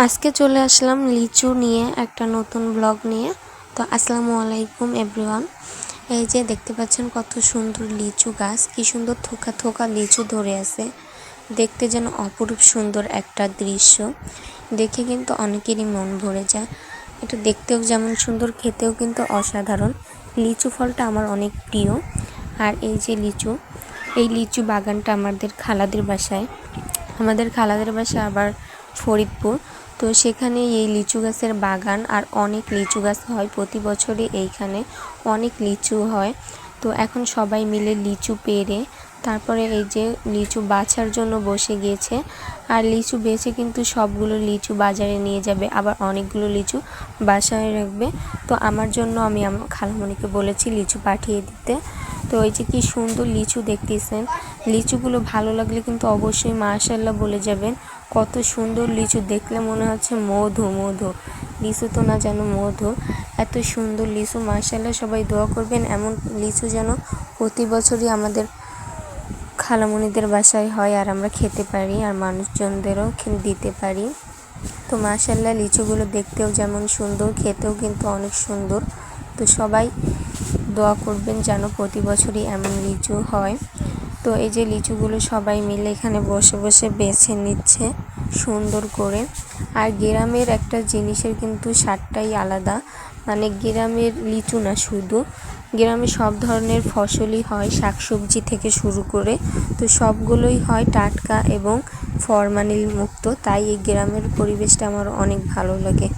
আজকে চলে আসলাম লিচু নিয়ে একটা নতুন ব্লগ নিয়ে। তো আসসালামু আলাইকুম এভরিওয়ান। এই যে দেখতে পাচ্ছেন কত সুন্দর লিচু গাছ, কি সুন্দর থোকা থোকা লিচু ধরে আছে। দেখতে যেন অপরূপ সুন্দর একটা দৃশ্য, দেখে কিন্তু অনেকেরই মন ভরে যায়। এটা দেখতেও যেমন সুন্দর, খেতেও কিন্তু অসাধারণ। লিচু ফলটা আমার অনেক প্রিয়। আর এই যে লিচু, এই লিচু বাগানটা আমাদের খালাদের বাসায় আবার ফরিদপুর। তো সেখানে এই লিচু গাছের বাগান, আর অনেক লিচু গাছ হয় প্রতি বছরই এইখানে অনেক লিচু হয়। তো এখন সবাই মিলে লিচু পেড়ে তারপরে এই যে লিচু বাছার জন্য বসে গিয়েছে। আর লিচু বেছে কিন্তু সবগুলো লিচু বাজারে নিয়ে যাবে, আবার অনেকগুলো লিচু বাসায় রাখবে। তো আমার জন্য আমি আমার খালামণিকে বলেছি লিচু পাঠিয়ে দিতে। তো এই যে কি সুন্দর লিচু দেখতেছেন, লিচুগুলো ভালো লাগলে কিন্তু অবশ্যই মাশাআল্লাহ বলে যাবেন। কত সুন্দর লিচু, দেখলে মনে হচ্ছে মধু মধু, লিচু তো না যেন মধু। এত সুন্দর লিচু, মাশাআল্লাহ। সবাই দোয়া করবেন এমন লিচু যেন প্রতি বছরই আমাদের খালামণিদের বাসায় হয়, আর আমরা খেতে পারি, আর মানুষজনদেরও দিতে পারি। তো মাশাআল্লাহ লিচুগুলো দেখতেও যেমন সুন্দর, খেতেও কিন্তু অনেক সুন্দর। তো সবাই দোয়া করবেন যেন প্রতি বছরই এমন লিচু হয়। তো এই যে লিচুগুলো সবাই মিলে এখানে বসে বসে বেছে নিচ্ছে সুন্দর করে। আর গ্রামের একটা জিনিসের কিন্তু স্বাদটাই আলাদা, মানে গ্রামের লিচু না শুধু, গ্রামে সব ধরনের ফসলই হয়, শাকসবজি থেকে শুরু করে। তো সবগুলোই হয় টাটকা এবং ফরমালিন মুক্ত, তাই এই গ্রামের পরিবেশটা আমার অনেক ভালো লাগে।